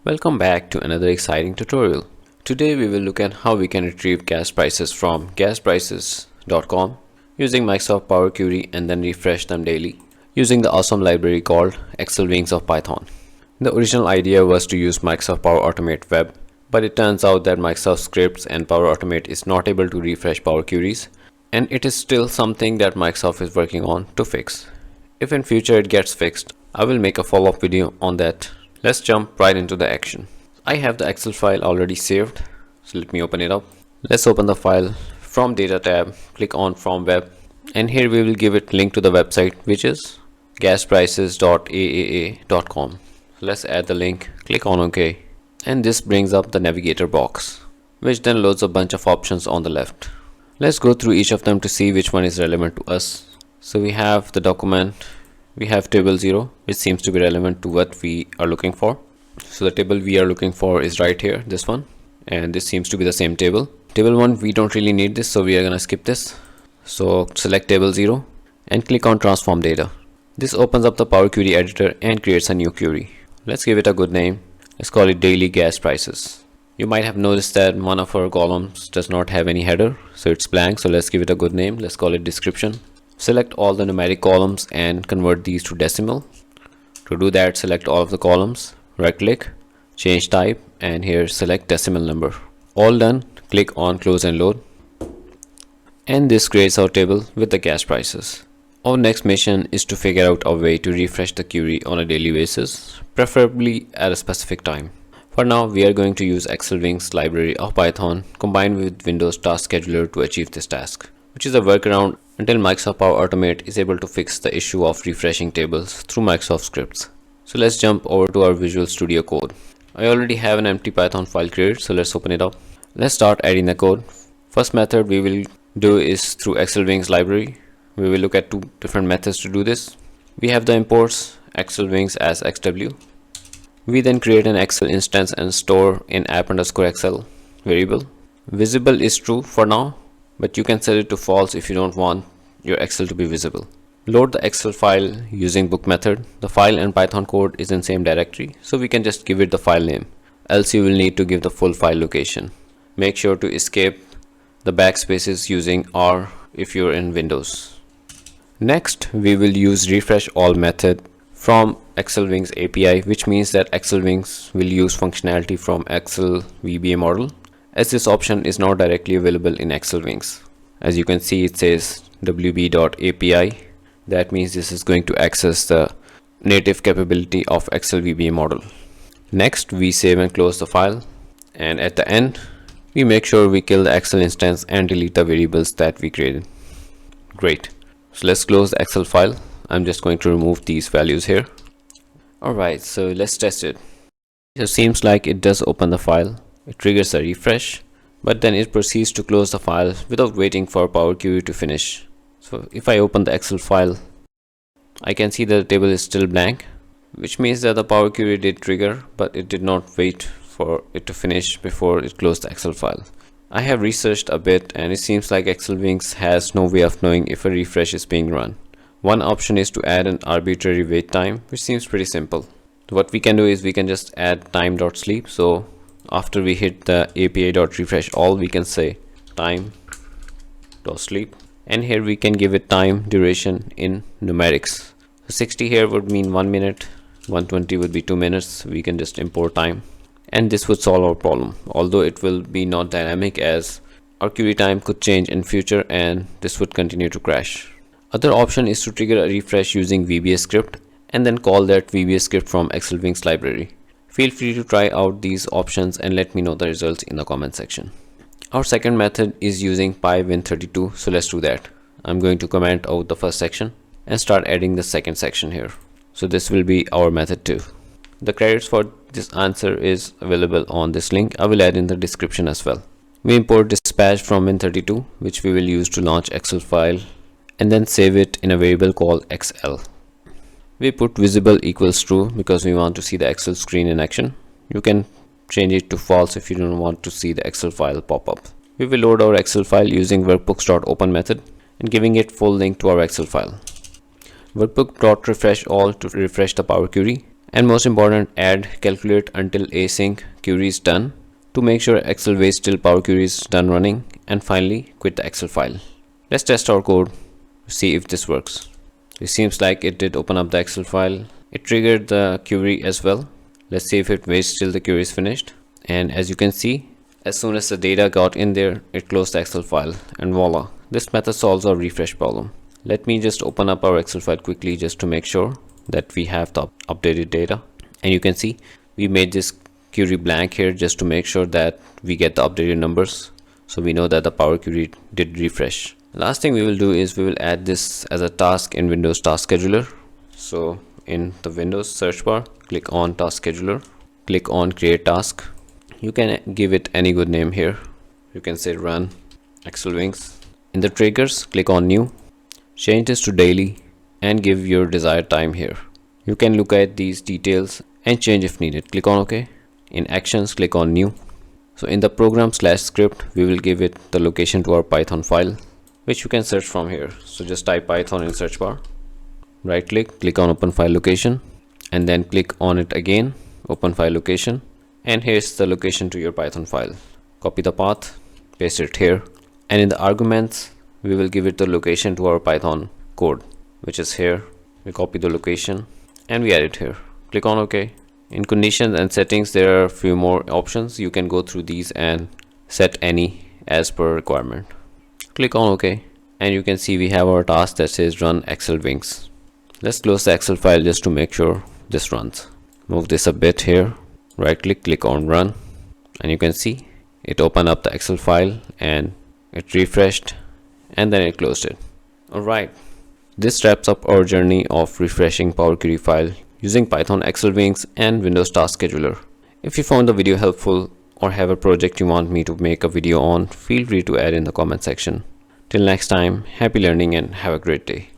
Welcome back to another exciting tutorial. Today we will look at how we can retrieve gas prices from gasprices.com using Microsoft Power Query and then refresh them daily using the awesome library called xlwings of Python. The original idea was to use Microsoft Power Automate Web, but it turns out that Microsoft Scripts and Power Automate is not able to refresh Power Queries, and it is still something that Microsoft is working on to fix. If in future it gets fixed, I will make a follow-up video on that. Let's jump right into the action. I have the Excel file already saved, so let me open it up. Let's open the file. From Data tab, click on From Web, and here we will give it link to the website, which is gasprices.aaa.com. Let's add the link, click on OK, and this brings up the navigator box, which then loads a bunch of options on the left. Let's go through each of them to see which one is relevant to us. So we have the document, we have table 0, which seems to be relevant to what we are looking for. So the table we are looking for is right here, this one, and this seems to be the same table. Table 1, we don't really need this, so we are gonna skip this. So select table 0 and click on transform data. This opens up the Power Query editor and creates a new query. Let's give it a good name. Let's call it daily gas prices. You might have noticed that one of our columns does not have any header, so it's blank. So let's give it a good name. Let's call it description. Select all the numeric columns and convert these to decimal. To do that, select all of the columns, right click, change type, and here select decimal number. All done, click on close and load. And this creates our table with the gas prices. Our next mission is to figure out a way to refresh the query on a daily basis, preferably at a specific time. For now, we are going to use xlwings library of Python combined with Windows Task Scheduler to achieve this task, which is a workaround until Microsoft Power Automate is able to fix the issue of refreshing tables through Microsoft scripts. So let's jump over to our Visual Studio Code. I already have an empty Python file created, so let's open it up. Let's start adding the code. First method we will do is through xlwings library. We will look at two different methods to do this. We have the imports xlwings as xw. We then create an Excel instance and store in app_excel variable. Visible is true for now, but you can set it to false if you don't want your Excel to be visible. Load the Excel file using book method. The file and Python code is in same directory, so we can just give it the file name. Else you will need to give the full file location. Make sure to escape the backspaces using R if you're in Windows. Next, we will use refresh all method from xlwings API, which means that xlwings will use functionality from Excel VBA model, as this option is not directly available in xlwings. As you can see, it says wb.api. That means this is going to access the native capability of Excel VBA model. Next, we save and close the file, and at the end we make sure we kill the Excel instance and delete the variables that we created. Great. So let's close the Excel file. I'm just going to remove these values here. Alright, so let's test it. It seems like it does open the file. It triggers a refresh, but then it proceeds to close the file without waiting for Power Query to finish. So if I open the Excel file, I can see that the table is still blank, which means that the Power Query did trigger, but it did not wait for it to finish before it closed the Excel file. I have researched a bit, and it seems like xlwings has no way of knowing if a refresh is being run. One option is to add an arbitrary wait time, which seems pretty simple. What we can do is we can just add time.sleep. So after we hit the api.refresh all, we can say time.sleep, and here we can give it time duration in numerics. So 60 here would mean 1 minute, 120 would be 2 minutes. We can just import time, and this would solve our problem, although it will be not dynamic as our query time could change in future and this would continue to crash. Other option is to trigger a refresh using VBA script and then call that VBA script from xlwings library. Feel free to try out these options and let me know the results in the comment section. Our second method is using pywin32, so let's do that. I'm going to comment out the first section and start adding the second section here. So this will be our method 2. The credits for this answer is available on this link. I will add in the description as well. We import dispatch from win32, which we will use to launch Excel file and then save it in a variable called xl. We put visible equals true because we want to see the Excel screen in action. You can change it to false if you don't want to see the Excel file pop up. We will load our Excel file using workbooks.open method and giving it full link to our Excel file. Workbook.refresh all to refresh the Power Query, And most important, add calculate until async query is done to make sure Excel waits till Power Query is done running, and finally quit the Excel file. Let's test our code to see if this works. It seems like it did open up the Excel file. It triggered the query as well. Let's see if it waits till the query is finished. And as you can see, as soon as the data got in there, it closed the Excel file, and voila, this method solves our refresh problem. Let me just open up our Excel file quickly just to make sure that we have the updated data. And you can see we made this query blank here just to make sure that we get the updated numbers, so we know that the Power Query did refresh. Last thing we will do is we will add this as a task in Windows Task Scheduler. So in the Windows search bar, click on Task Scheduler, click on Create Task. You can give it any good name here. You can say Run xlwings. In the triggers, click on New, change this to daily, and give your desired time here. You can look at these details and change if needed. Click on OK. In Actions, click on New. So in the program/script, we will give it the location to our Python file, which you can search from here. So just type Python in search bar, right click on Open File Location, and then click on it again, Open File Location, and here's the location to your Python file. Copy the path, paste it here, and in the arguments, we will give it the location to our Python code, which is here. We copy the location and we add it here. Click on OK. In conditions and settings, there are a few more options. You can go through these and set any as per requirement. Click on OK, and you can see we have our task that says Run xlwings. Let's close the Excel file just to make sure this runs. Move this a bit here, right click on Run, and you can see it opened up the Excel file and it refreshed, and then it closed it. Alright, this wraps up our journey of refreshing Power Query file using Python xlwings and Windows Task Scheduler. If you found the video helpful or have a project you want me to make a video on, feel free to add in the comment section. Till next time, happy learning and have a great day.